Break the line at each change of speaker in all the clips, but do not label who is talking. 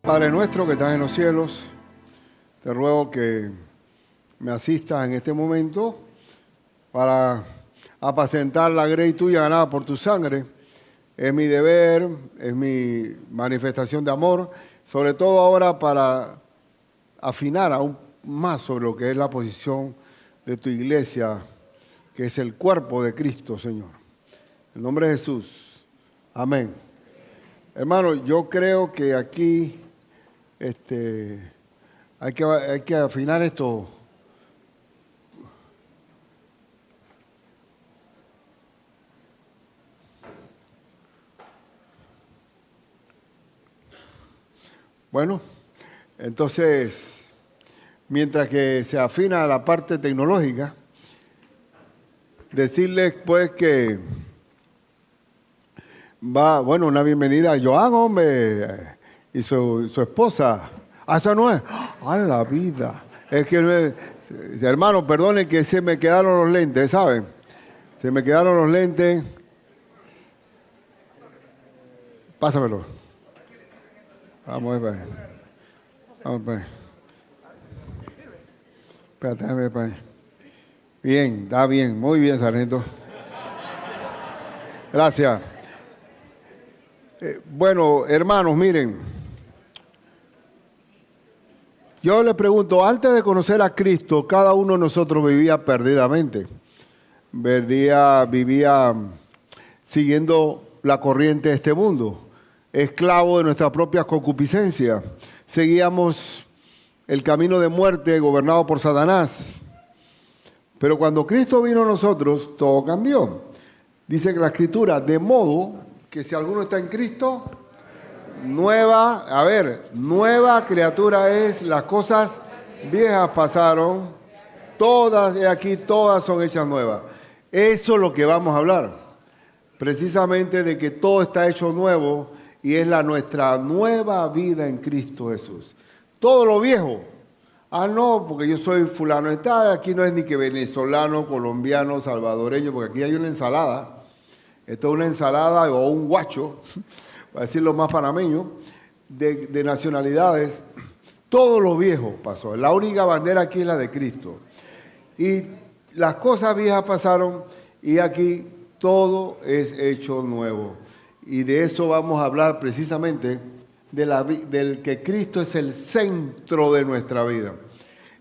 Padre nuestro que estás en los cielos, te ruego que me asistas en este momento para apacentar la grey tuya ganada por tu sangre. Es mi deber, es mi manifestación de amor, sobre todo ahora para afinar aún más sobre lo que es la posición de tu iglesia, que es el cuerpo de Cristo, Señor. En el nombre de Jesús. Amén. Hermano, yo creo que aquí hay que afinar esto. Bueno, entonces, mientras que se afina la parte tecnológica, decirles pues que una bienvenida a Joan, hombre, y su esposa. Esa no es. ¡A la vida! Es que, hermano, perdone que se me quedaron los lentes, ¿saben? Se me quedaron los lentes. Pásamelo. Vamos a ver. Vamos a ver. Espérate, déjame ver. Bien, está bien. Muy bien, sargento. Gracias. Bueno, hermanos, miren. Yo les pregunto, antes de conocer a Cristo, cada uno de nosotros vivía perdidamente. Vivía siguiendo la corriente de este mundo, esclavo de nuestra propia concupiscencia. Seguíamos el camino de muerte gobernado por Satanás. Pero cuando Cristo vino a nosotros, todo cambió. Dice que la Escritura, de modo que si alguno está en Cristo, nueva criatura es, las cosas viejas pasaron, todas son hechas nuevas. Eso es lo que vamos a hablar, precisamente de que todo está hecho nuevo y es nuestra nueva vida en Cristo Jesús. Todo lo viejo, no, porque yo soy fulano de tal, aquí no es ni que venezolano, colombiano, salvadoreño, porque aquí hay una ensalada, esto es una ensalada o un guacho, para decirlo más panameño, de nacionalidades. Todo lo viejo pasó. La única bandera aquí es la de Cristo. Y las cosas viejas pasaron y aquí todo es hecho nuevo. Y de eso vamos a hablar precisamente, del que Cristo es el centro de nuestra vida.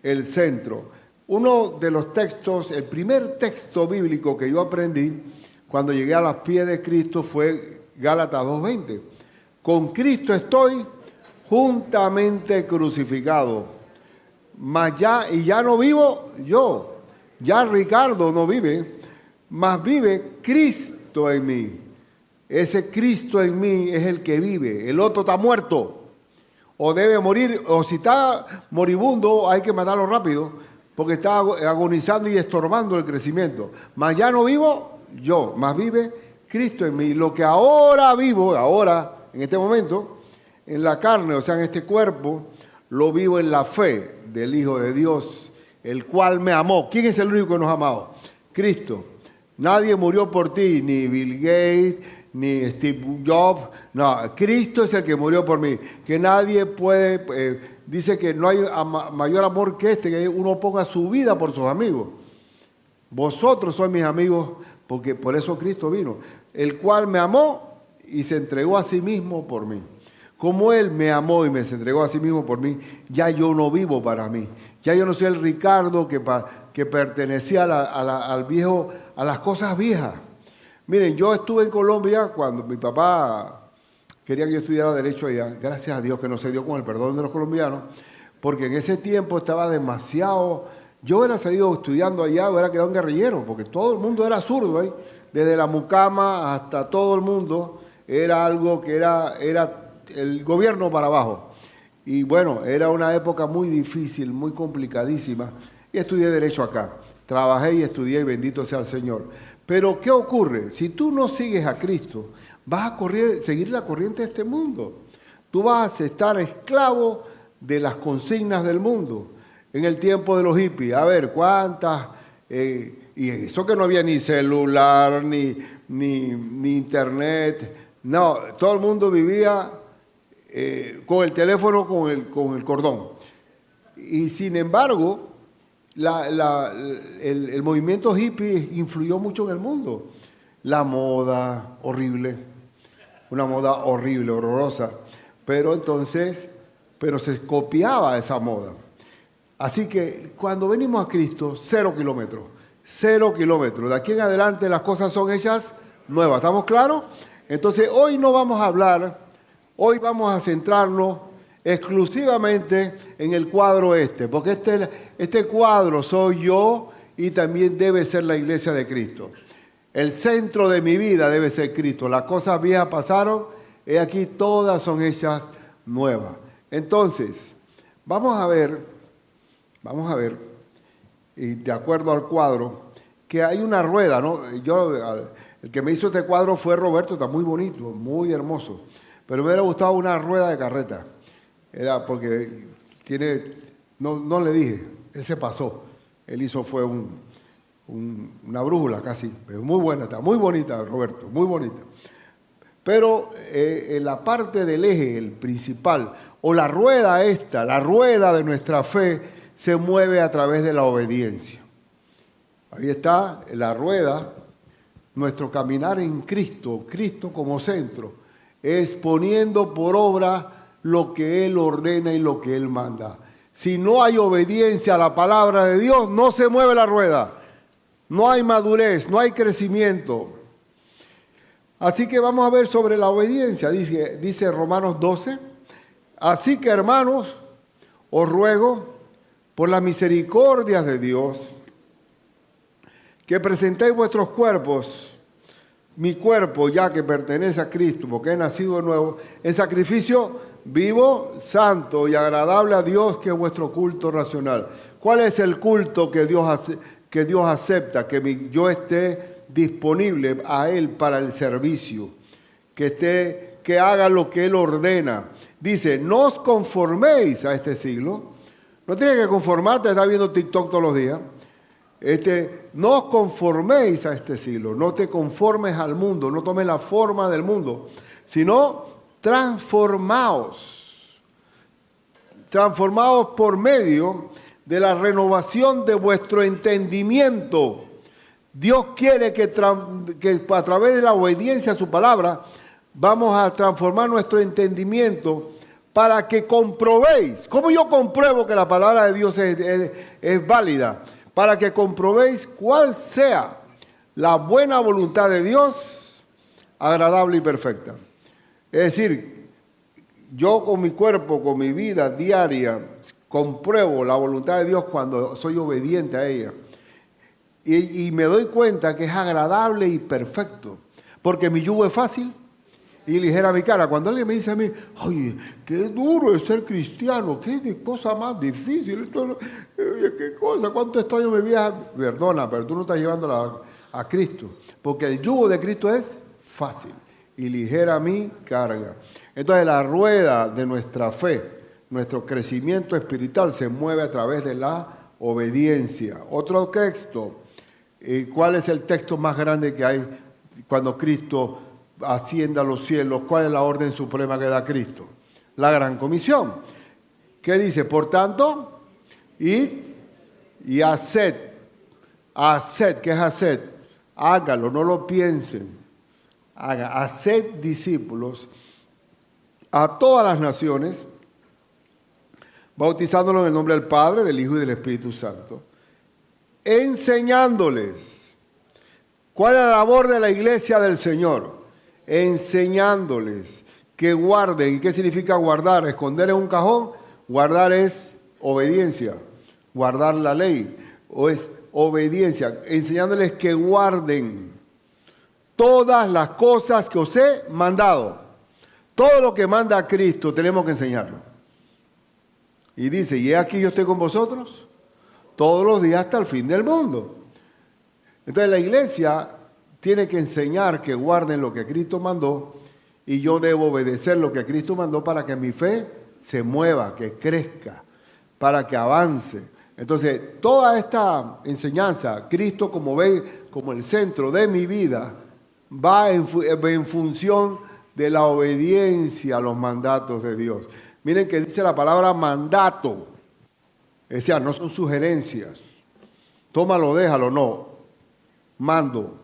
El centro. Uno de los textos, el primer texto bíblico que yo aprendí cuando llegué a los pies de Cristo fue Gálatas 2:20. Con Cristo estoy juntamente crucificado. Ya no vivo yo. Ya Ricardo no vive, mas vive Cristo en mí. Ese Cristo en mí es el que vive. El otro está muerto. O debe morir, o si está moribundo hay que matarlo rápido, porque está agonizando y estorbando el crecimiento. Mas ya no vivo yo, mas vive Cristo en mí. Lo que ahora vivo, en este momento, en la carne, o sea, en este cuerpo, lo vivo en la fe del Hijo de Dios, el cual me amó. ¿Quién es el único que nos ha amado? Cristo. Nadie murió por ti, ni Bill Gates, ni Steve Jobs. No, Cristo es el que murió por mí. Que nadie puede, dice que no hay mayor amor que que uno ponga su vida por sus amigos. Vosotros sois mis amigos, porque por eso Cristo vino, el cual me amó y se entregó a sí mismo por mí. Como Él me amó y me se entregó a sí mismo por mí, ya yo no vivo para mí. Ya yo no soy el Ricardo que pertenecía al viejo, a las cosas viejas. Miren, yo estuve en Colombia cuando mi papá quería que yo estudiara Derecho allá. Gracias a Dios que no se dio con el perdón de los colombianos, porque en ese tiempo estaba demasiado. Yo hubiera salido estudiando allá, hubiera quedado un guerrillero, porque todo el mundo era zurdo, ¿eh? Desde la mucama hasta todo el mundo, era algo que era el gobierno para abajo. Y bueno, era una época muy difícil, muy complicadísima, y estudié Derecho acá. Trabajé y estudié, y bendito sea el Señor. Pero, ¿qué ocurre? Si tú no sigues a Cristo, vas a seguir la corriente de este mundo. Tú vas a estar esclavo de las consignas del mundo. En el tiempo de los hippies, a ver, cuántas... y eso que no había ni celular, ni internet. No, todo el mundo vivía con el teléfono, con el cordón. Y sin embargo, el movimiento hippie influyó mucho en el mundo. La moda horrible, una moda horrible, horrorosa, pero se copiaba esa moda. Así que cuando venimos a Cristo, 0 kilómetros, 0 kilómetros. De aquí en adelante las cosas son hechas nuevas. ¿Estamos claros? Entonces hoy no vamos a hablar, hoy vamos a centrarnos exclusivamente en el cuadro porque este cuadro soy yo y también debe ser la iglesia de Cristo. El centro de mi vida debe ser Cristo. Las cosas viejas pasaron y aquí todas son hechas nuevas. Entonces, vamos a ver, y de acuerdo al cuadro, que hay una rueda, ¿no? El que me hizo este cuadro fue Roberto, está muy bonito, muy hermoso, pero me hubiera gustado una rueda de carreta. Era porque no le dije, él se pasó, él fue una brújula casi, pero muy buena, está muy bonita, Roberto, muy bonita. Pero en la parte del eje, el principal, o la rueda de nuestra fe, se mueve a través de la obediencia. Ahí está la rueda, nuestro caminar en Cristo, Cristo como centro, es poniendo por obra lo que Él ordena y lo que Él manda. Si no hay obediencia a la palabra de Dios, no se mueve la rueda. No hay madurez, no hay crecimiento. Así que vamos a ver sobre la obediencia. Dice Romanos 12. Así que, hermanos, os ruego por las misericordias de Dios que presentéis vuestros cuerpos, mi cuerpo ya que pertenece a Cristo, porque he nacido de nuevo, en sacrificio vivo, santo y agradable a Dios, que es vuestro culto racional. ¿Cuál es el culto que Dios acepta? Que yo esté disponible a Él para el servicio, que haga lo que Él ordena. Dice, no os conforméis a este siglo. No tienes que conformarte a estar viendo TikTok todos los días. No os conforméis a este siglo, no te conformes al mundo, no tomes la forma del mundo, sino transformaos por medio de la renovación de vuestro entendimiento. Dios quiere que a través de la obediencia a su palabra vamos a transformar nuestro entendimiento para que comprobéis. ¿Cómo yo compruebo que la palabra de Dios es válida? Para que comprobéis cuál sea la buena voluntad de Dios, agradable y perfecta. Es decir, yo con mi cuerpo, con mi vida diaria, compruebo la voluntad de Dios cuando soy obediente a ella. Y me doy cuenta que es agradable y perfecto, porque mi yugo es fácil y ligera mi carga. Cuando alguien me dice a mí, oye, qué duro es ser cristiano, qué cosa más difícil, qué cosa, cuánto extraño mi vida. Perdona, pero tú no estás llevándola a Cristo, porque el yugo de Cristo es fácil y ligera mi carga. Entonces la rueda de nuestra fe, nuestro crecimiento espiritual se mueve a través de la obediencia. Otro texto, ¿cuál es el texto más grande que hay cuando Cristo asciende a los cielos? ¿Cuál es la orden suprema que da Cristo? La gran comisión. ¿Qué dice? Por tanto, id y haced. Haced, ¿qué es haced? Hágalo, no lo piensen. Haced discípulos a todas las naciones, bautizándolos en el nombre del Padre, del Hijo y del Espíritu Santo, enseñándoles. ¿Cuál es la labor de la iglesia del Señor? Enseñándoles que guarden. ¿Qué significa guardar? Esconder en un cajón. Guardar es obediencia. Guardar la ley o es obediencia. Enseñándoles que guarden todas las cosas que os he mandado. Todo lo que manda Cristo tenemos que enseñarlo. Y dice, y he aquí yo estoy con vosotros todos los días hasta el fin del mundo. Entonces la iglesia tiene que enseñar que guarden lo que Cristo mandó y yo debo obedecer lo que Cristo mandó para que mi fe se mueva, que crezca, para que avance. Entonces, toda esta enseñanza, Cristo como el centro de mi vida, va en función de la obediencia a los mandatos de Dios. Miren que dice la palabra mandato. O sea, no son sugerencias. Tómalo, déjalo, no. Mando.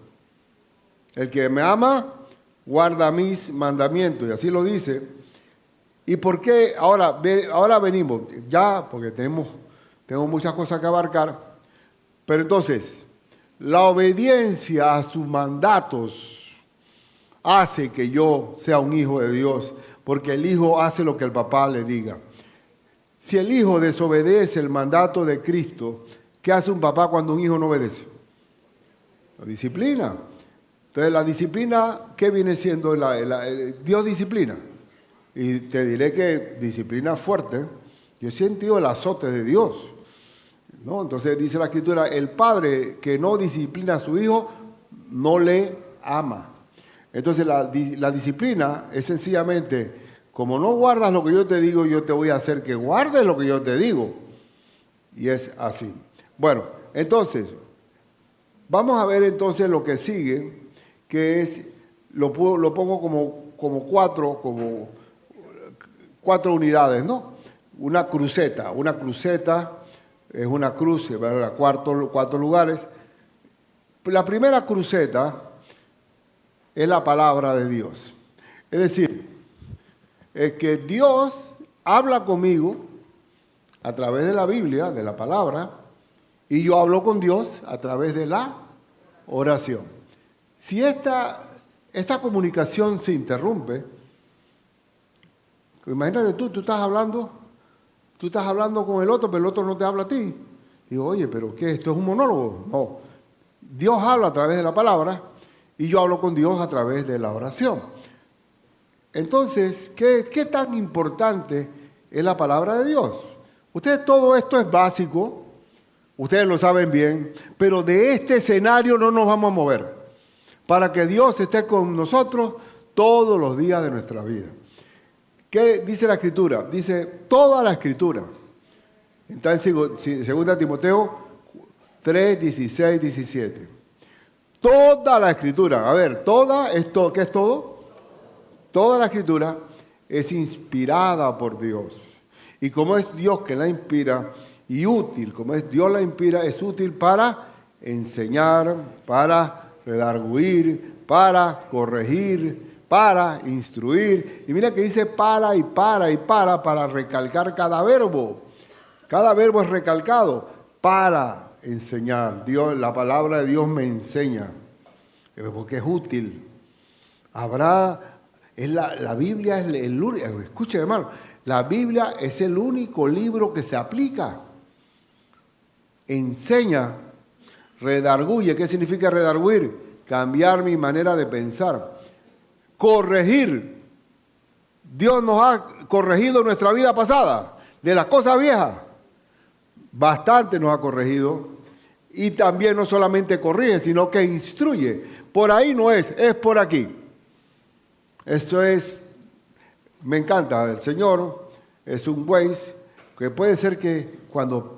El que me ama, guarda mis mandamientos. Y así lo dice. ¿Y por qué? Ahora venimos, ya, porque tengo muchas cosas que abarcar. Pero entonces, la obediencia a sus mandatos hace que yo sea un hijo de Dios, porque el hijo hace lo que el papá le diga. Si el hijo desobedece el mandato de Cristo, ¿qué hace un papá cuando un hijo no obedece? Lo disciplina. Entonces, la disciplina, ¿qué viene siendo? Dios disciplina. Y te diré que disciplina fuerte. Yo he sentido el azote de Dios, ¿no? Entonces dice la Escritura, el padre que no disciplina a su hijo, no le ama. Entonces la disciplina es sencillamente, como no guardas lo que yo te digo, yo te voy a hacer que guardes lo que yo te digo. Y es así. Bueno, entonces, vamos a ver entonces lo que sigue, que es, lo pongo como cuatro unidades, ¿no? Una cruceta es una cruz, ¿verdad? Cuatro lugares. La primera cruceta es la palabra de Dios. Es decir, es que Dios habla conmigo a través de la Biblia, de la palabra, y yo hablo con Dios a través de la oración. Si esta comunicación se interrumpe, imagínate tú estás hablando con el otro, pero el otro no te habla a ti. Digo, oye, ¿pero qué? ¿Esto es un monólogo? No. Dios habla a través de la palabra y yo hablo con Dios a través de la oración. Entonces, ¿qué tan importante es la palabra de Dios? Ustedes, todo esto es básico, ustedes lo saben bien, pero de este escenario no nos vamos a mover para que Dios esté con nosotros todos los días de nuestra vida. ¿Qué dice la Escritura? Dice toda la Escritura. Está en 2 Timoteo 3, 16, 17. Toda la Escritura. A ver, ¿qué es todo? Toda la Escritura es inspirada por Dios. Y como es Dios que la inspira, y útil, como es Dios la inspira, es útil para enseñar, para redarguir, para corregir, para instruir. Y mira que dice para recalcar cada verbo. Cada verbo es recalcado para enseñar. La palabra de Dios me enseña, porque es útil. La Biblia es el único, escuchen hermano, la Biblia es el único libro que se aplica. Enseña, redarguye. ¿Qué significa redarguir? Cambiar mi manera de pensar. Corregir. Dios nos ha corregido nuestra vida pasada, de las cosas viejas. Bastante nos ha corregido. Y también no solamente corrige, sino que instruye. Por ahí no es por aquí. Esto es, me encanta, el Señor es un Waze, que puede ser que cuando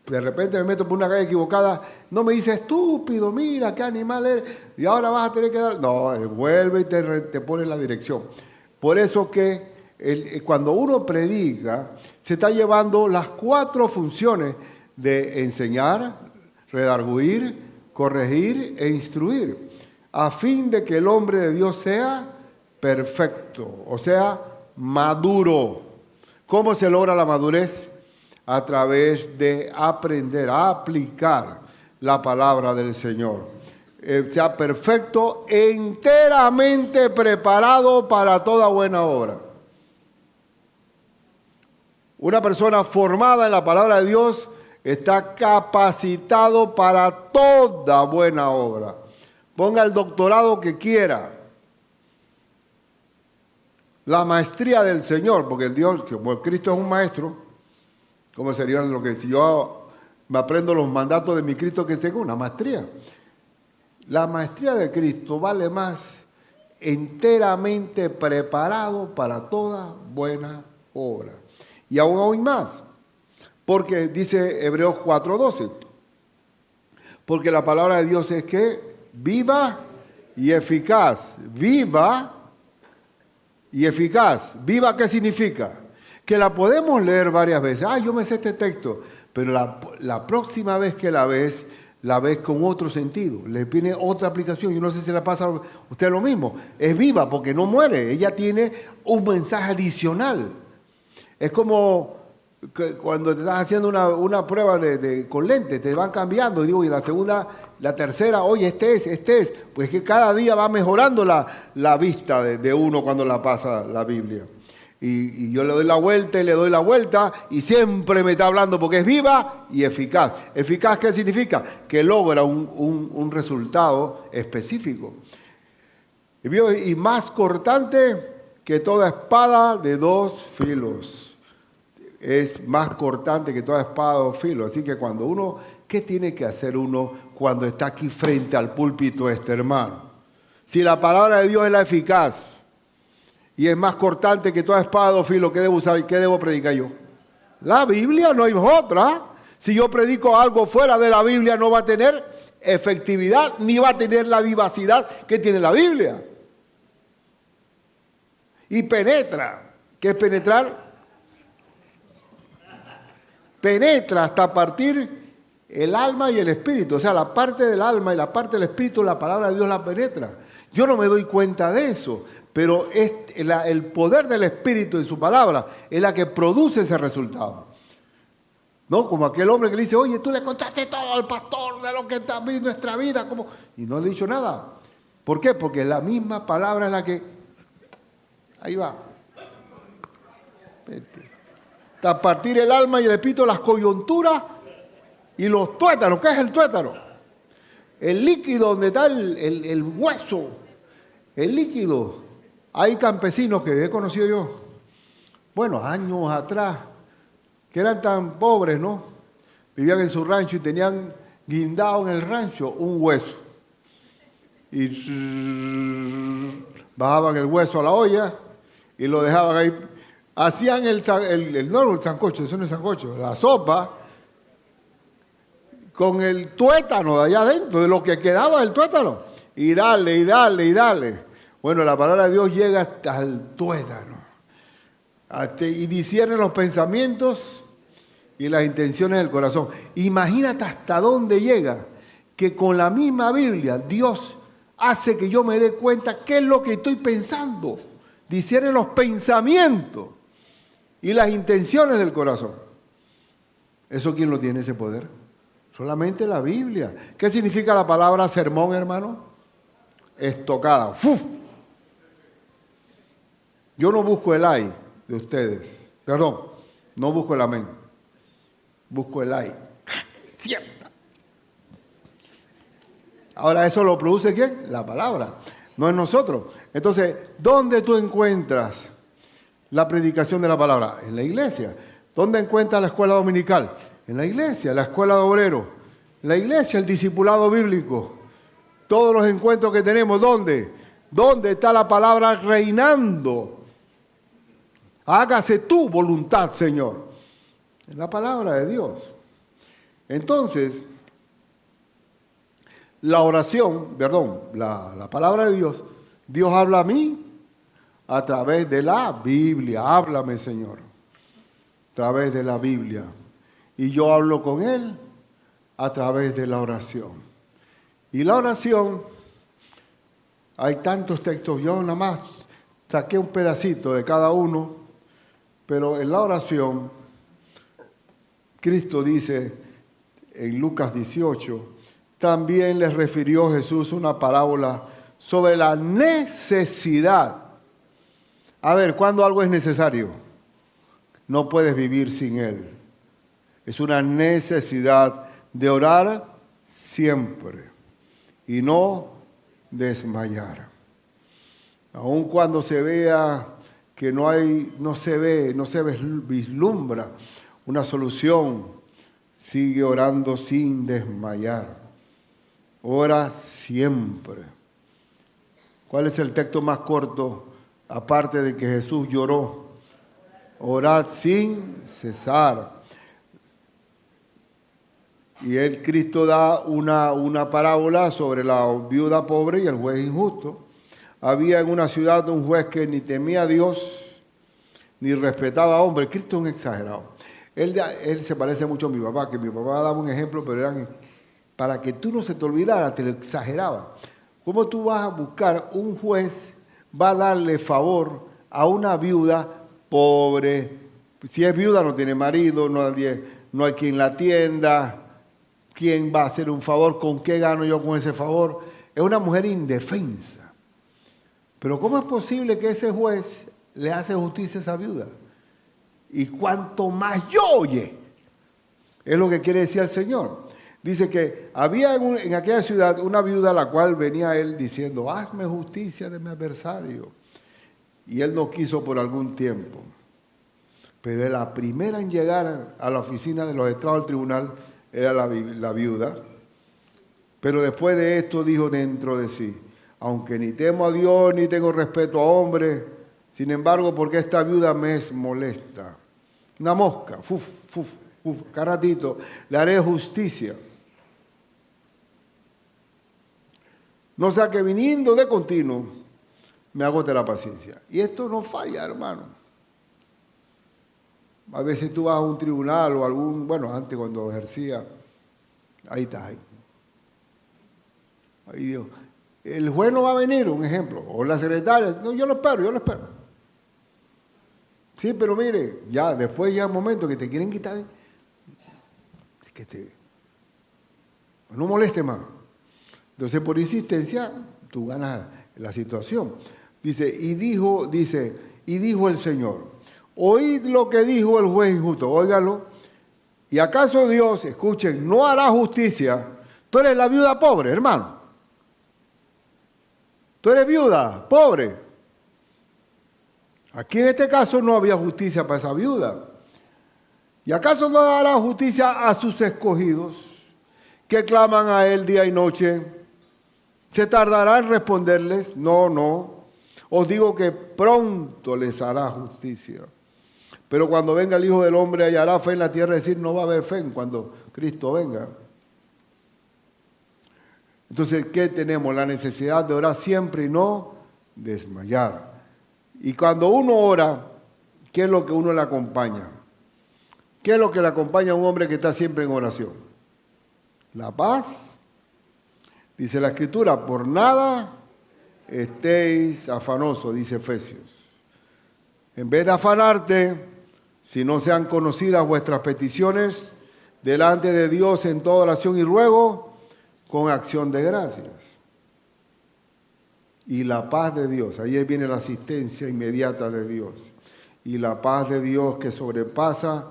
de repente me meto por una calle equivocada, no me dice, estúpido, mira qué animal eres, y ahora vas a tener que dar... No, vuelve y te pone en la dirección. Por eso que cuando uno predica, se está llevando las 4 funciones de enseñar, redarguir, corregir e instruir, a fin de que el hombre de Dios sea perfecto, o sea, maduro. ¿Cómo se logra la madurez? A través de aprender a aplicar la palabra del Señor. Sea perfecto, enteramente preparado para toda buena obra. Una persona formada en la palabra de Dios está capacitado para toda buena obra. Ponga el doctorado que quiera. La maestría del Señor, porque el Dios, como Cristo es un maestro, ¿cómo sería lo que si yo me aprendo los mandatos de mi Cristo que tengo? Una maestría. La maestría de Cristo vale más enteramente preparado para toda buena obra. Y aún hoy más, porque dice Hebreos 4:12, porque la palabra de Dios es que viva y eficaz, viva y eficaz. ¿Viva qué significa? Que la podemos leer varias veces. Yo me sé este texto, pero la próxima vez que la ves con otro sentido, le viene otra aplicación. Yo no sé si le pasa a usted lo mismo. Es viva porque no muere, ella tiene un mensaje adicional. Es como cuando te estás haciendo una prueba con lentes, te van cambiando, y la segunda, la tercera, oye, este es. Pues que cada día va mejorando la vista de uno cuando la pasa la Biblia. Y yo le doy la vuelta y le doy la vuelta y siempre me está hablando porque es viva y eficaz. ¿Eficaz qué significa? Que logra un resultado específico. Y más cortante que toda espada de dos filos. Es más cortante que toda espada de dos filos. Así que ¿qué tiene que hacer uno cuando está aquí frente al púlpito hermano? Si la palabra de Dios es la eficaz y es más cortante que toda espada de dos filos, ¿qué debo usar? ¿Qué debo predicar yo? La Biblia, no hay otra. Si yo predico algo fuera de la Biblia, no va a tener efectividad ni va a tener la vivacidad que tiene la Biblia. Y penetra. ¿Qué es penetrar? Penetra hasta partir el alma y el espíritu. O sea, la parte del alma y la parte del espíritu, la palabra de Dios la penetra. Yo no me doy cuenta de eso, pero el poder del espíritu en su palabra es la que produce ese resultado. ¿No? Como aquel hombre que le dice, oye, tú le contaste todo al pastor de lo que está en nuestra vida. ¿Cómo? Y no le he dicho nada. ¿Por qué? Porque la misma palabra es la que... Ahí va. A partir el alma y el espíritu, las coyunturas y los tuétanos. ¿Qué es el tuétano? El líquido donde está el hueso. El líquido. Hay campesinos que he conocido yo, bueno, años atrás, que eran tan pobres, ¿no? Vivían en su rancho y tenían guindado en el rancho un hueso. Y bajaban el hueso a la olla y lo dejaban ahí. Hacían el sancocho, eso no es sancocho, la sopa, con el tuétano de allá adentro, de lo que quedaba del tuétano. Y dale. Bueno, la palabra de Dios llega hasta el tuétano. Y discierne los pensamientos y las intenciones del corazón. Imagínate hasta dónde llega, que con la misma Biblia Dios hace que yo me dé cuenta qué es lo que estoy pensando. Discierne los pensamientos y las intenciones del corazón. ¿Eso quién lo tiene, ese poder? Solamente la Biblia. ¿Qué significa la palabra sermón, hermano? Estocada. ¡Fuf! Yo no busco el ay de ustedes. Perdón, no busco el amén. Busco el ay. Cierta. Ahora, ¿eso lo produce quién? La palabra. No es nosotros. Entonces, ¿dónde tú encuentras la predicación de la palabra? En la iglesia. ¿Dónde encuentras la escuela dominical? En la iglesia, la escuela de obreros. En la iglesia, el discipulado bíblico. Todos los encuentros que tenemos, ¿dónde? ¿Dónde está la palabra reinando? Hágase tu voluntad, Señor. En la palabra de Dios. Entonces, la oración, la palabra de Dios, Dios habla a mí a través de la Biblia. Háblame, Señor, a través de la Biblia. Y yo hablo con Él a través de la oración. Y la oración, hay tantos textos, yo nada más saqué un pedacito de cada uno, pero en la oración, Cristo dice en Lucas 18, también les refirió Jesús una parábola sobre la necesidad. A ver, ¿cuándo algo es necesario? No puedes vivir sin Él. Es una necesidad de orar siempre y no desmayar. Aun cuando se vea que no se vislumbra una solución, sigue orando sin desmayar. Ora siempre. ¿Cuál es el texto más corto? Aparte de que Jesús lloró. Orad sin cesar. Y Cristo da una parábola sobre la viuda pobre y el juez injusto. había en una ciudad un juez que ni temía a Dios, ni respetaba a hombres. Cristo es un exagerado. Él se parece mucho a mi papá, que mi papá daba un ejemplo, pero eran para que tú no se te olvidara, te lo exageraba. ¿Cómo tú vas a buscar un juez, va a darle favor a una viuda pobre? Si es viuda no tiene marido, no hay quien la atienda. ¿Quién va a hacer un favor? ¿Con qué gano yo con ese favor? Es una mujer indefensa. Pero ¿cómo es posible que ese juez le hace justicia a esa viuda? Y cuanto más yo oye, es lo que quiere decir el Señor. Dice que había en aquella ciudad una viuda a la cual venía él diciendo, hazme justicia de mi adversario. Y él no quiso por algún tiempo. Pero la primera en llegar a la oficina de los estrados del tribunal era la viuda. Pero después de esto dijo dentro de sí, aunque ni temo a Dios ni tengo respeto a hombres, sin embargo, porque esta viuda me es molesta. Una mosca, cada ratito, le haré justicia. No sea que viniendo de continuo, me agote la paciencia. Y esto no falla, hermano. A veces tú vas a un tribunal o antes cuando ejercía, ahí está. Ahí Dios. El juez no va a venir, un ejemplo, o la secretaria, no, yo lo espero. Sí, pero mire, ya después llega un momento que te quieren quitar, no moleste más. Entonces, por insistencia, tú ganas la situación. Dice, y dijo el Señor, oíd lo que dijo el juez injusto, óigalo, y acaso Dios, escuchen, no hará justicia. Tú eres la viuda pobre, hermano. Tú eres viuda, pobre. Aquí en este caso no había justicia para esa viuda. ¿Y acaso no hará justicia a sus escogidos que claman a él día y noche? ¿Se tardará en responderles? No. Os digo que pronto les hará justicia. Pero cuando venga el Hijo del Hombre hallará fe en la tierra, es decir, no va a haber fe cuando Cristo venga. Entonces, ¿qué tenemos? La necesidad de orar siempre y no desmayar. Y cuando uno ora, ¿qué es lo que uno le acompaña? ¿Qué es lo que le acompaña a un hombre que está siempre en oración? La paz. Dice la Escritura, por nada estéis afanosos, dice Efesios. En vez de afanarte, si no sean conocidas vuestras peticiones delante de Dios en toda oración y ruego, con acción de gracias. Y la paz de Dios, ahí viene la asistencia inmediata de Dios. Y la paz de Dios que sobrepasa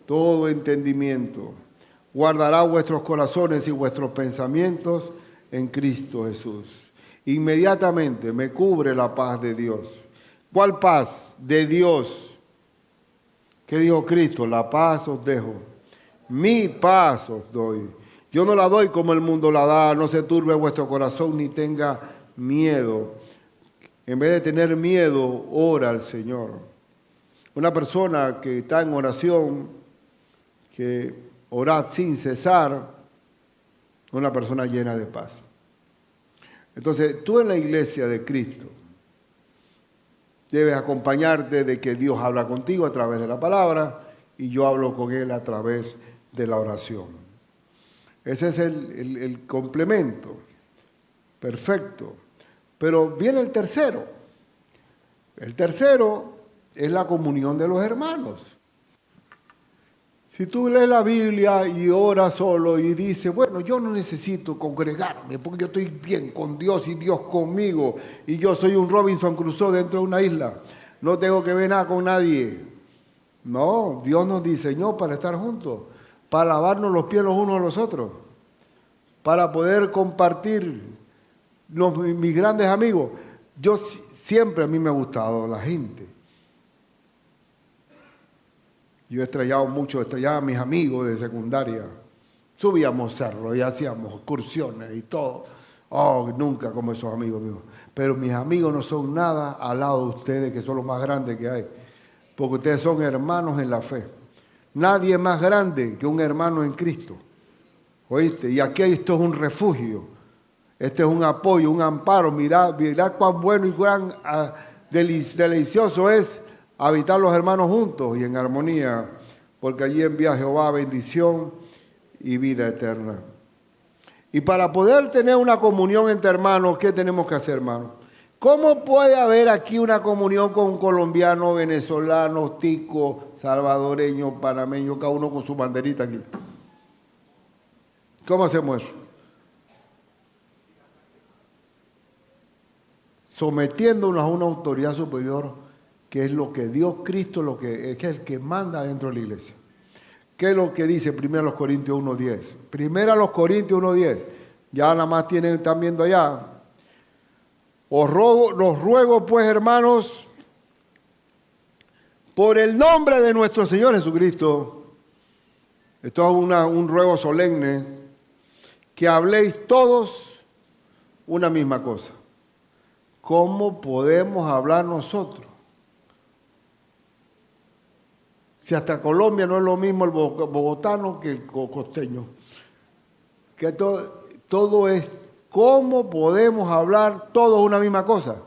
todo entendimiento, guardará vuestros corazones y vuestros pensamientos en Cristo Jesús. Inmediatamente me cubre la paz de Dios. ¿Cuál paz? De Dios. ¿Qué dijo Cristo? La paz os dejo. Mi paz os doy. Yo no la doy como el mundo la da. No se turbe vuestro corazón ni tenga miedo. En vez de tener miedo, ora al Señor. Una persona que está en oración, que ora sin cesar, una persona llena de paz. Entonces, tú en la iglesia de Cristo debes acompañarte de que Dios habla contigo a través de la palabra y yo hablo con Él a través de la oración. Ese es el complemento perfecto. Pero viene el tercero. El tercero es la comunión de los hermanos. Si tú lees la Biblia y oras solo y dices, bueno, yo no necesito congregarme porque yo estoy bien con Dios y Dios conmigo y yo soy un Robinson Crusoe dentro de una isla, no tengo que ver nada con nadie. No, Dios nos diseñó para estar juntos, para lavarnos los pies los unos a los otros, para poder compartir mis grandes amigos. Siempre a mí me ha gustado la gente. Yo he extrañado a mis amigos de secundaria. Subíamos cerros y hacíamos excursiones y todo. Oh, nunca como esos amigos míos. Pero mis amigos no son nada al lado de ustedes, que son los más grandes que hay. Porque ustedes son hermanos en la fe. Nadie es más grande que un hermano en Cristo. ¿Oíste? Y aquí esto es un refugio. Este es un apoyo, un amparo. Mirad cuán bueno y cuán delicioso es habitar los hermanos juntos y en armonía, porque allí envía Jehová bendición y vida eterna. Y para poder tener una comunión entre hermanos, ¿qué tenemos que hacer, hermanos? ¿Cómo puede haber aquí una comunión con colombianos, venezolanos, ticos, salvadoreños, panameños, cada uno con su banderita aquí? ¿Cómo hacemos eso? Sometiéndonos a una autoridad superior, que es lo que Dios Cristo, que es el que manda dentro de la iglesia. ¿Qué es lo que dice 1 Corintios 1:10? 1 Corintios 1:10. Ya nada más están viendo allá. Los ruego pues, hermanos, por el nombre de nuestro Señor Jesucristo, esto es un ruego solemne, que habléis todos una misma cosa. ¿Cómo podemos hablar nosotros? Si hasta Colombia no es lo mismo el bogotano que el costeño. Que todo es, ¿cómo podemos hablar todos una misma cosa?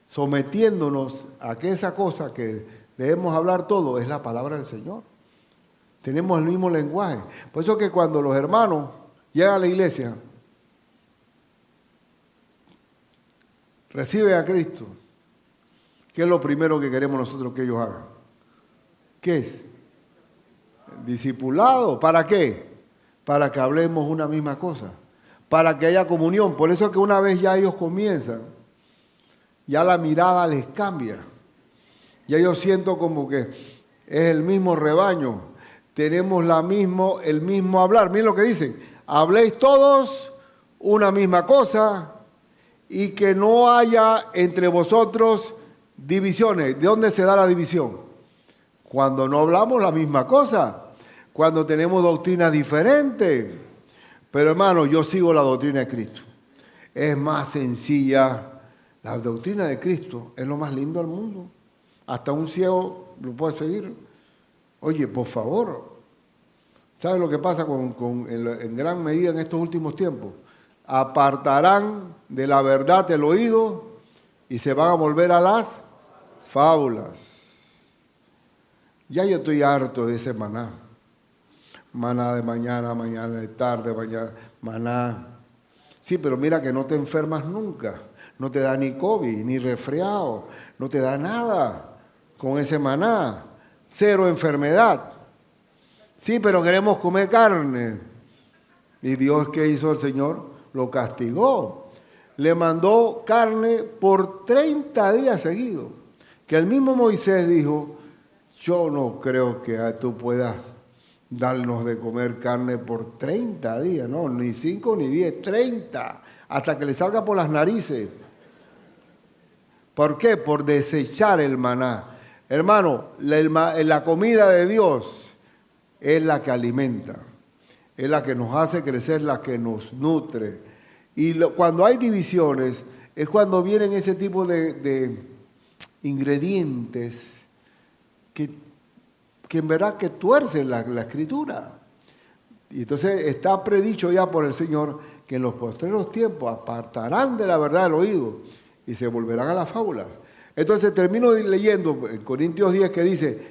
Sometiéndonos a que esa cosa que debemos hablar todos es la palabra del Señor. Tenemos el mismo lenguaje. Por eso que cuando los hermanos llegan a la iglesia, reciben a Cristo, ¿qué es lo primero que queremos nosotros que ellos hagan? ¿Qué es? Discipulado. ¿Para qué? Para que hablemos una misma cosa. Para que haya comunión. Por eso que una vez ya ellos comienzan, ya la mirada les cambia. Ya yo siento como que es el mismo rebaño. Tenemos el mismo hablar. Miren lo que dicen. Habléis todos una misma cosa y que no haya entre vosotros divisiones. ¿De dónde se da la división? Cuando no hablamos la misma cosa, cuando tenemos doctrinas diferentes. Pero hermano, yo sigo la doctrina de Cristo. Es más sencilla. La doctrina de Cristo es lo más lindo del mundo. Hasta un ciego lo puede seguir. Oye, por favor. ¿Saben lo que pasa en gran medida en estos últimos tiempos? Apartarán de la verdad el oído y se van a volver a las fábulas. Ya yo estoy harto de ese maná. Maná de mañana, mañana de tarde, maná. Sí, pero mira que no te enfermas nunca. No te da ni COVID, ni resfriado. No te da nada con ese maná. Cero enfermedad. Sí, pero queremos comer carne. ¿Y Dios qué hizo el Señor? Lo castigó. Le mandó carne por 30 días seguidos. Que el mismo Moisés dijo, yo no creo que tú puedas darnos de comer carne por 30 días, no, ni 5 ni 10, 30, hasta que le salga por las narices. ¿Por qué? Por desechar el maná. Hermano, la comida de Dios es la que alimenta, es la que nos hace crecer, la que nos nutre. Y cuando hay divisiones, es cuando vienen ese tipo de ingredientes que en verdad que tuercen la escritura. Y entonces está predicho ya por el Señor que en los postreros tiempos apartarán de la verdad el oído y se volverán a las fábulas. Entonces termino leyendo en Corintios 10 que dice,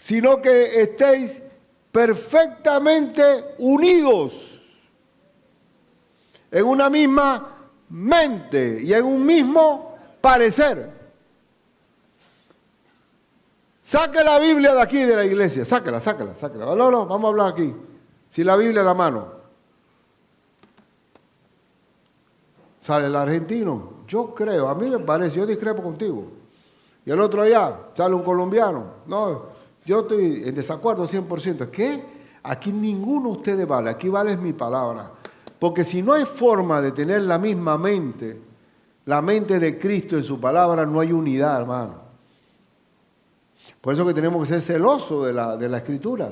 sino que estéis perfectamente unidos en una misma mente y en un mismo parecer. Saque la Biblia de aquí de la iglesia, sáquela. No, vamos a hablar aquí. Si la Biblia en la mano. Sale el argentino, yo creo, a mí me parece, yo discrepo contigo. Y el otro allá, sale un colombiano. No, yo estoy en desacuerdo 100%. ¿Qué? Aquí ninguno de ustedes vale, aquí vale mi palabra. Porque si no hay forma de tener la misma mente, la mente de Cristo en su palabra, no hay unidad, hermano. Por eso que tenemos que ser celosos de la Escritura.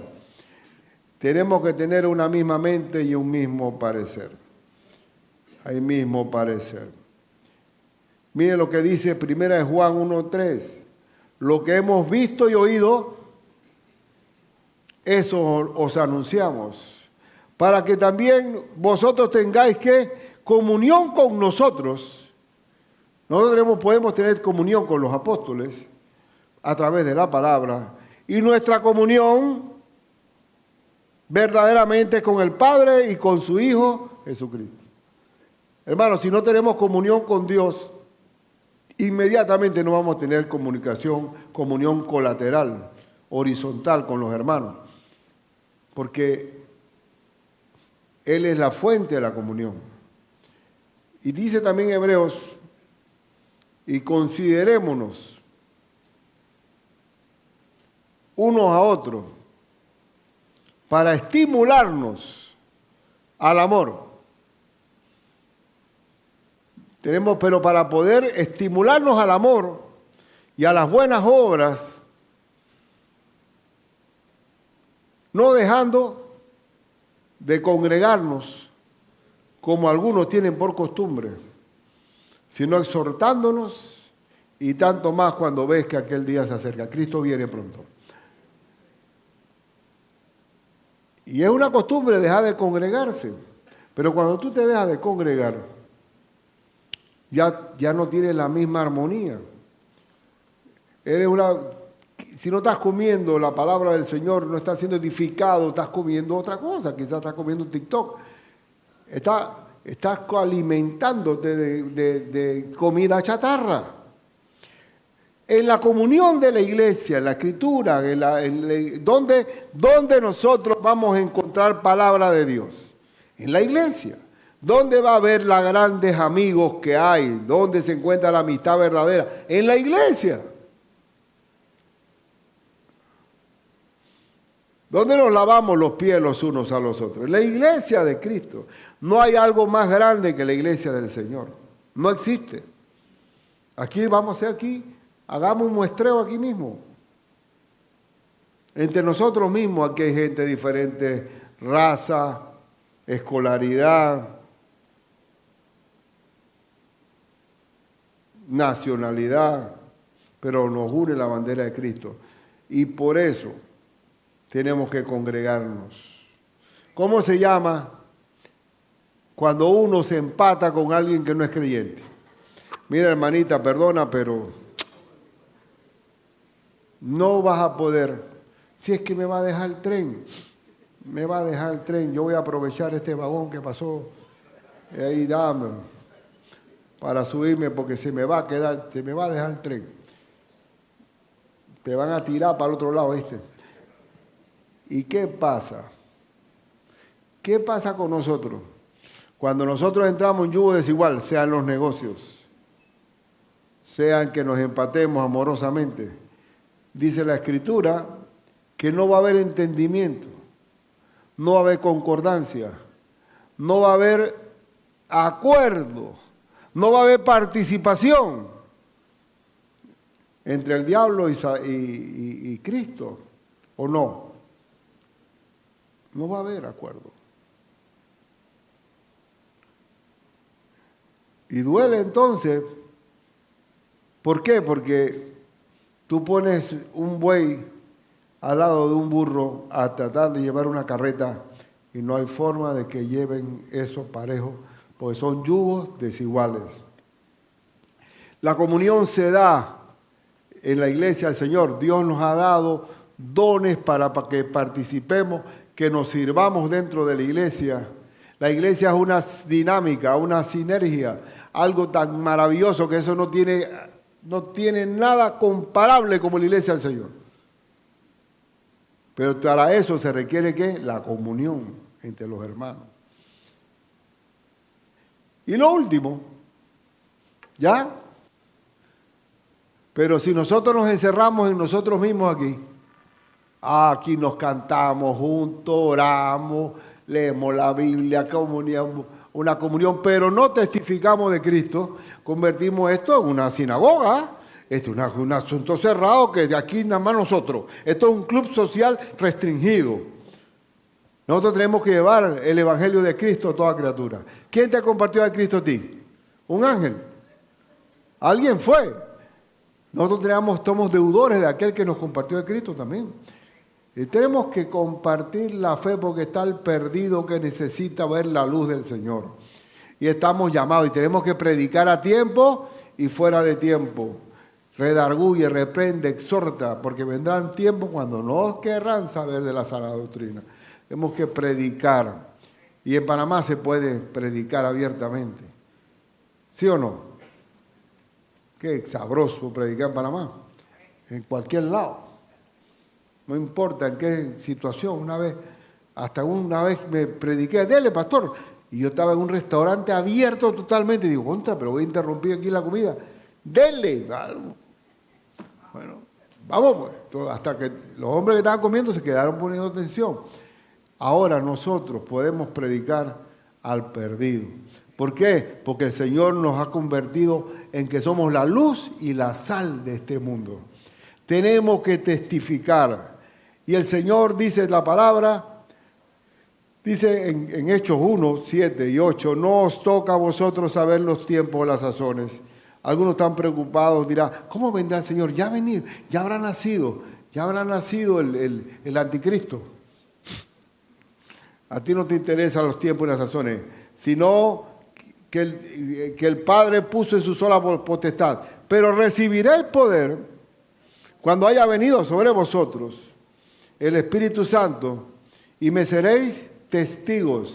Tenemos que tener una misma mente y un mismo parecer. Hay mismo parecer. Miren lo que dice 1 Juan 1:3. Lo que hemos visto y oído, eso os anunciamos. Para que también vosotros tengáis que comunión con nosotros, podemos tener comunión con los apóstoles a través de la palabra, y nuestra comunión verdaderamente con el Padre y con su Hijo Jesucristo. Hermanos, si no tenemos comunión con Dios, inmediatamente no vamos a tener comunión colateral, horizontal con los hermanos, porque Él es la fuente de la comunión. Y dice también Hebreos, y considerémonos unos a otros para estimularnos al amor. Pero para poder estimularnos al amor y a las buenas obras, no dejando de congregarnos como algunos tienen por costumbre, sino exhortándonos, y tanto más cuando ves que aquel día se acerca. Cristo viene pronto. Y es una costumbre dejar de congregarse, pero cuando tú te dejas de congregar, ya no tienes la misma armonía. Si no estás comiendo la palabra del Señor, no estás siendo edificado, estás comiendo otra cosa, quizás estás comiendo TikTok. Estás alimentándote de comida chatarra. En la comunión de la iglesia, en la escritura, ¿dónde nosotros vamos a encontrar palabra de Dios? En la iglesia. ¿Dónde va a haber los grandes amigos que hay? ¿Dónde se encuentra la amistad verdadera? En la iglesia. ¿Dónde nos lavamos los pies los unos a los otros? En la iglesia de Cristo. No hay algo más grande que la iglesia del Señor. No existe. Hagamos un muestreo aquí mismo. Entre nosotros mismos aquí hay gente de diferente raza, escolaridad, nacionalidad, pero nos une la bandera de Cristo. Y por eso tenemos que congregarnos. ¿Cómo se llama cuando uno se empata con alguien que no es creyente? Mira, hermanita, perdona, pero no vas a poder. Si es que me va a dejar el tren, yo voy a aprovechar este vagón que pasó. Ahí dame para subirme porque se me va a dejar el tren. Te van a tirar para el otro lado, ¿viste? ¿Y qué pasa? ¿Qué pasa con nosotros? Cuando nosotros entramos en yugo desigual, sean los negocios, sean que nos empatemos amorosamente, dice la Escritura que no va a haber entendimiento, no va a haber concordancia, no va a haber acuerdo, no va a haber participación entre el diablo y Cristo, ¿o no? No va a haber acuerdo. Y duele entonces. ¿Por qué? Porque tú pones un buey al lado de un burro a tratar de llevar una carreta y no hay forma de que lleven eso parejo, porque son yugos desiguales. La comunión se da en la iglesia del Señor. Dios nos ha dado dones para que participemos, que nos sirvamos dentro de la iglesia. La iglesia es una dinámica, una sinergia, algo tan maravilloso que eso no tiene nada comparable como la iglesia del Señor. Pero para eso se requiere ¿qué? La comunión entre los hermanos. Y lo último, ¿ya? Pero si nosotros nos encerramos en nosotros mismos aquí nos cantamos juntos, oramos, leemos la Biblia, una comunión, pero no testificamos de Cristo, convertimos esto en una sinagoga. Esto es un asunto cerrado que de aquí nada más nosotros. Esto es un club social restringido. Nosotros tenemos que llevar el Evangelio de Cristo a toda criatura. ¿Quién te compartió a Cristo a ti? ¿Un ángel? ¿Alguien fue? Nosotros somos deudores de aquel que nos compartió a Cristo también. Y tenemos que compartir la fe porque está el perdido que necesita ver la luz del Señor. Y estamos llamados y tenemos que predicar a tiempo y fuera de tiempo. Redarguye, reprende, exhorta, porque vendrán tiempos cuando no querrán saber de la sana doctrina. Tenemos que predicar. Y en Panamá se puede predicar abiertamente. ¿Sí o no? Qué sabroso predicar en Panamá. En cualquier lado. No importa en qué situación. Hasta una vez me prediqué, dele pastor. Y yo estaba en un restaurante abierto totalmente. Y digo, contra, pero voy a interrumpir aquí la comida. Dele. Bueno, vamos pues. Hasta que los hombres que estaban comiendo se quedaron poniendo atención. Ahora nosotros podemos predicar al perdido. ¿Por qué? Porque el Señor nos ha convertido en que somos la luz y la sal de este mundo. Tenemos que testificar. Y el Señor dice la palabra, dice en Hechos 1, 7 y 8, no os toca a vosotros saber los tiempos o las sazones. Algunos están preocupados, dirán, ¿cómo vendrá el Señor? Ya ha venido, ya habrá nacido el anticristo. A ti no te interesan los tiempos y las sazones, sino que el Padre puso en su sola potestad. Pero recibiréis poder cuando haya venido sobre vosotros el Espíritu Santo y me seréis testigos.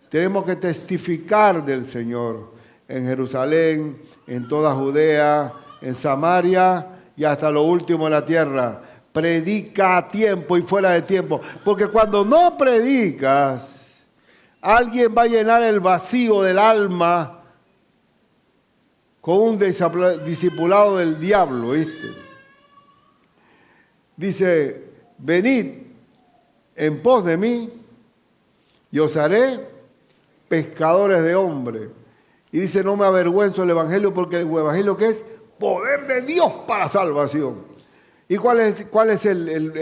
Tenemos que testificar del Señor en Jerusalén, en toda Judea, en Samaria y hasta lo último de la tierra. Predica a tiempo y fuera de tiempo, porque cuando no predicas, alguien va a llenar el vacío del alma con un discipulado del diablo, ¿viste? Dice, venid en pos de mí y os haré pescadores de hombres. Y dice, no me avergüenzo del Evangelio, porque el Evangelio que es poder de Dios para salvación. ¿Y cuál es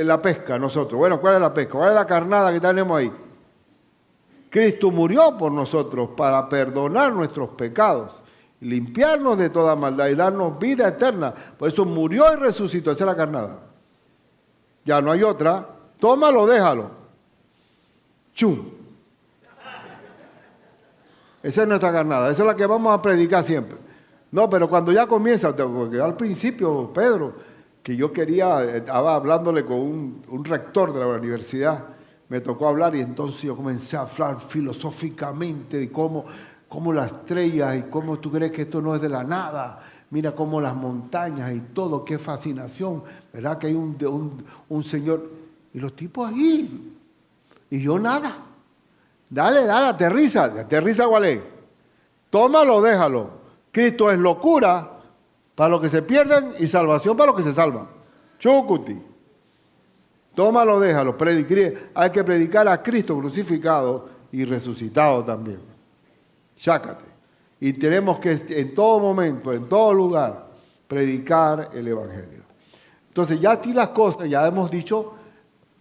la pesca nosotros? Bueno, ¿cuál es la pesca? ¿Cuál es la carnada que tenemos ahí? Cristo murió por nosotros para perdonar nuestros pecados, limpiarnos de toda maldad y darnos vida eterna. Por eso murió y resucitó. Esa es la carnada. Ya no hay otra. Tómalo, déjalo. ¡Chum! Esa es nuestra carnada. Esa es la que vamos a predicar siempre. No, pero cuando ya comienza, porque al principio, Pedro, que yo estaba hablándole con un rector de la universidad, me tocó hablar y entonces yo comencé a hablar filosóficamente de cómo las estrellas y cómo tú crees que esto no es de la nada. Mira cómo las montañas y todo, qué fascinación, ¿verdad? Que hay un Señor. Y los tipos ahí, y yo nada. Dale, aterriza cuál es. Tómalo, déjalo. Cristo es locura para los que se pierden y salvación para los que se salvan. Chucuti. Tómalo, déjalo. Hay que predicar a Cristo crucificado y resucitado también. Chácate. Y tenemos que en todo momento, en todo lugar, predicar el Evangelio. Entonces ya aquí las cosas, ya hemos dicho,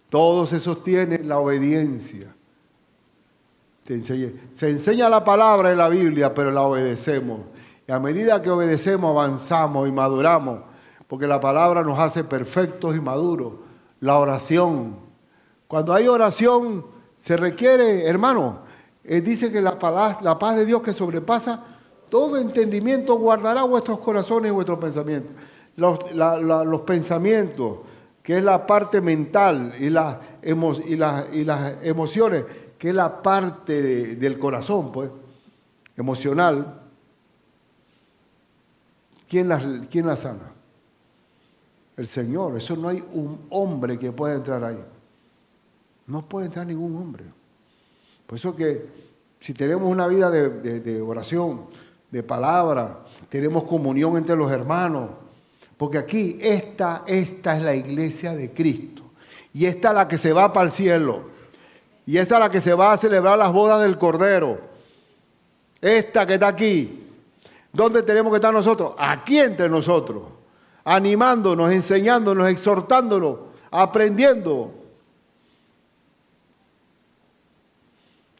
todo se sostiene en la obediencia. Se enseña la palabra en la Biblia, pero la obedecemos. Y a medida que obedecemos, avanzamos y maduramos, porque la palabra nos hace perfectos y maduros. La oración. Cuando hay oración, se requiere, hermano, dice que la paz de Dios que sobrepasa todo entendimiento guardará vuestros corazones y vuestros pensamientos. Los pensamientos, que es la parte mental, y las emociones, que es la parte del corazón, pues, emocional. ¿Quién la sana? El Señor. Eso no hay un hombre que pueda entrar ahí. No puede entrar ningún hombre. Por eso que si tenemos una vida de oración, de palabra, tenemos comunión entre los hermanos, porque aquí esta es la iglesia de Cristo. Y esta es la que se va para el cielo. Y esta es la que se va a celebrar las bodas del Cordero. Esta que está aquí. ¿Dónde tenemos que estar nosotros? Aquí entre nosotros. Animándonos, enseñándonos, exhortándonos, aprendiendo.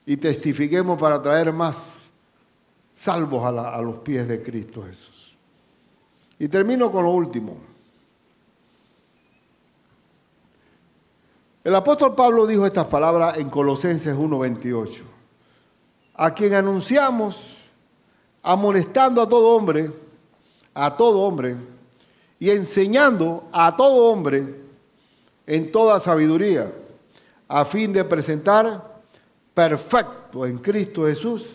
Y testifiquemos para traer más salvos a los pies de Cristo Jesús. Y termino con lo último. El apóstol Pablo dijo estas palabras en Colosenses 1:28. a quien anunciamos, amonestando a todo hombre, y enseñando a todo hombre en toda sabiduría, a fin de presentar perfecto en Cristo Jesús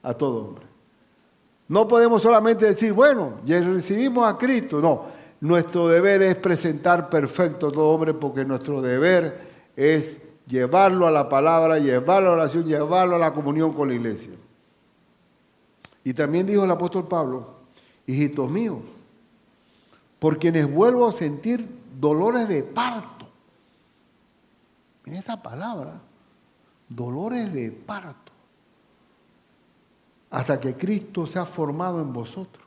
a todo hombre. No podemos solamente decir, bueno, ya recibimos a Cristo. No, nuestro deber es presentar perfecto a todo hombre, porque nuestro deber es llevarlo a la palabra, llevarlo a la oración, llevarlo a la comunión con la iglesia. Y también dijo el apóstol Pablo, hijitos míos, por quienes vuelvo a sentir dolores de parto. Miren esa palabra, dolores de parto, hasta que Cristo se ha formado en vosotros.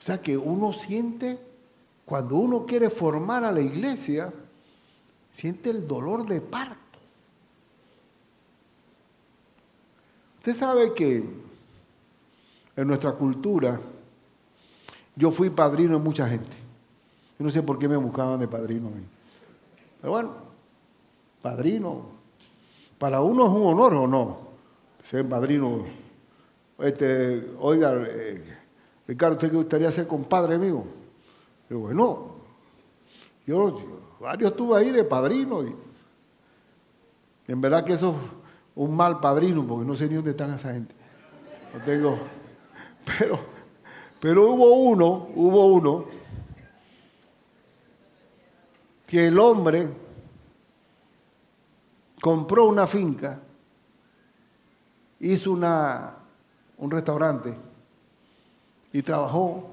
O sea que uno siente, cuando uno quiere formar a la iglesia, siente el dolor de parto. Usted sabe que en nuestra cultura, yo fui padrino de mucha gente. Yo no sé por qué me buscaban de padrino. Pero bueno, padrino, para uno es un honor o no, ser padrino. Oiga, Ricardo, ¿usted qué gustaría ser compadre mío? Yo, bueno, varios estuve ahí de padrino y en verdad que eso es un mal padrino, porque no sé ni dónde están esa gente. No tengo, pero hubo uno que el hombre compró una finca, hizo un restaurante y trabajó.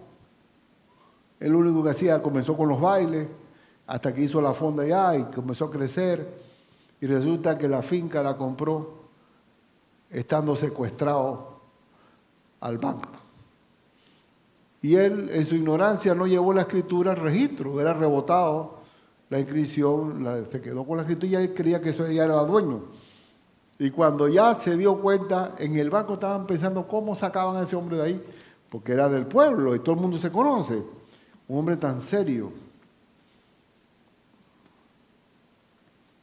El único que hacía, comenzó con los bailes, hasta que hizo la fonda allá y comenzó a crecer. Y resulta que la finca la compró estando secuestrado al banco. Y él, en su ignorancia, no llevó la escritura al registro, era rebotado la inscripción, se quedó con la escritura y él creía que eso ya era dueño. Y cuando ya se dio cuenta, en el banco estaban pensando cómo sacaban a ese hombre de ahí, porque era del pueblo y todo el mundo se conoce. Un hombre tan serio.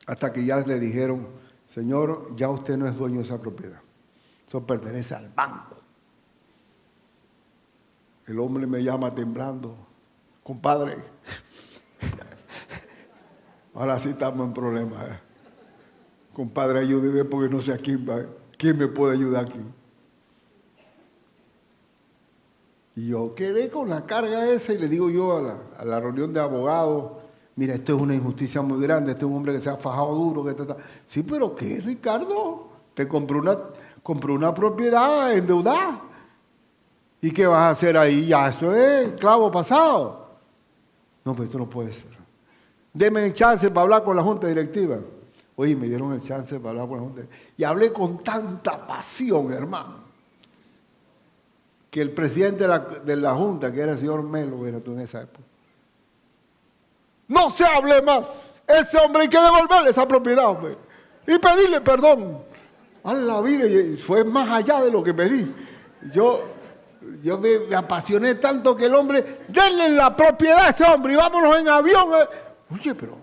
Hasta que ya le dijeron, señor, ya usted no es dueño de esa propiedad. Eso pertenece al banco. El hombre me llama temblando, compadre, ahora sí estamos en problemas. Compadre, ayúdeme porque no sé a quién me puede ayudar aquí. Y yo quedé con la carga esa y le digo yo a la reunión de abogados, mira, esto es una injusticia muy grande, este es un hombre que se ha fajado duro. Sí, pero ¿qué, Ricardo? Te compró una propiedad endeudada. ¿Y qué vas a hacer ahí? Ya, eso es clavo pasado. No, pues esto no puede ser. Deme el chance para hablar con la junta directiva. Oye, me dieron el chance para hablar con la junta directiva. Y hablé con tanta pasión, hermano, que el presidente de la junta, que era el señor Melo, era tú en esa época, no se hable más. Ese hombre hay que devolverle esa propiedad, hombre, y pedirle perdón. A la vida, y fue más allá de lo que pedí. Yo me apasioné tanto que el hombre, denle la propiedad a ese hombre y vámonos en avión. Oye, pero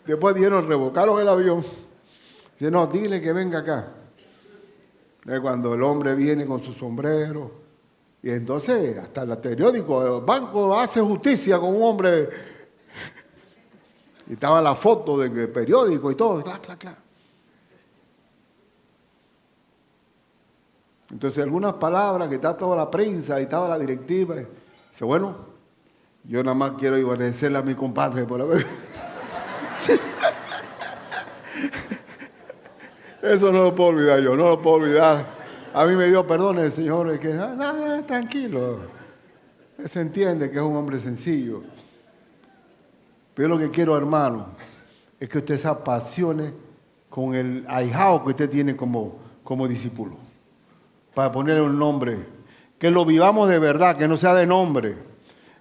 después dijeron, revocaron el avión. Dice, no, dile que venga acá. Cuando el hombre viene con su sombrero, y entonces hasta el periódico, el banco hace justicia con un hombre, y estaba la foto del periódico y todo, claro. Entonces algunas palabras que está toda la prensa y estaba la directiva, dice, bueno, yo nada más quiero agradecerle a mi compadre por haber... Eso no lo puedo olvidar yo, no lo puedo olvidar. A mí me dio perdón el Señor, que nada, tranquilo. Se entiende que es un hombre sencillo. Pero lo que quiero, hermano, es que usted se apasione con el ahijado que usted tiene como discípulo. Para ponerle un nombre. Que lo vivamos de verdad, que no sea de nombre.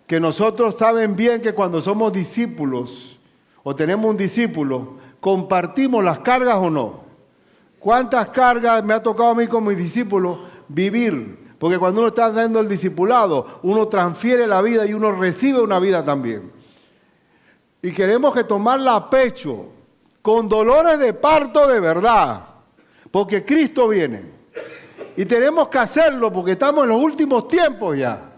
Que nosotros saben bien que cuando somos discípulos o tenemos un discípulo, compartimos las cargas o no. ¿Cuántas cargas me ha tocado a mí como discípulo vivir? Porque cuando uno está haciendo el discipulado, uno transfiere la vida y uno recibe una vida también. Y queremos que tomarla a pecho, con dolores de parto de verdad, porque Cristo viene. Y tenemos que hacerlo porque estamos en los últimos tiempos ya.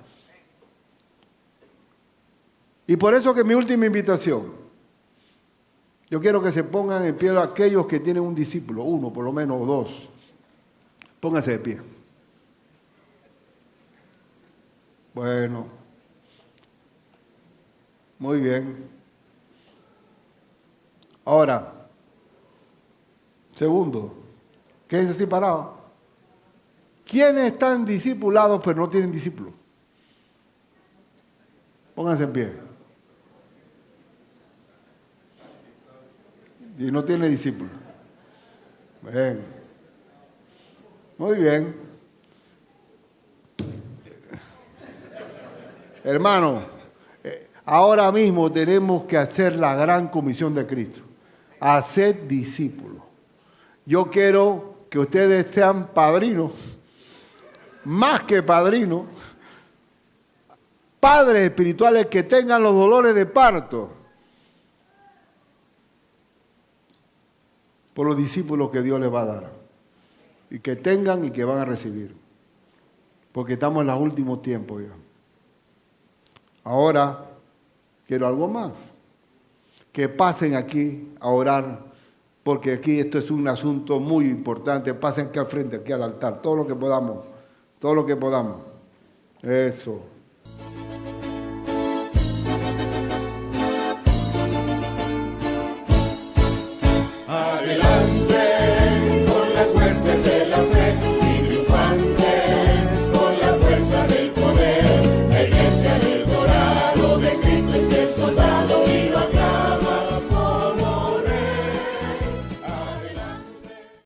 Y por eso que mi última invitación, yo quiero que se pongan en pie aquellos que tienen un discípulo, uno por lo menos o dos. Pónganse de pie. Bueno, muy bien. Ahora, segundo, quédense así parados. ¿Quiénes están discipulados pero no tienen discípulos? Pónganse en pie. Y no tiene discípulos. Bien. Muy bien. Hermano, ahora mismo tenemos que hacer la gran comisión de Cristo. Hacer discípulos. Yo quiero que ustedes sean padrinos, más que padrinos, padres espirituales que tengan los dolores de parto por los discípulos que Dios les va a dar. Y que tengan y que van a recibir. Porque estamos en los últimos tiempos ya. Ahora, quiero algo más. Que pasen aquí a orar, porque aquí esto es un asunto muy importante. Pasen aquí al frente, aquí al altar, todo lo que podamos, todo lo que podamos. Eso.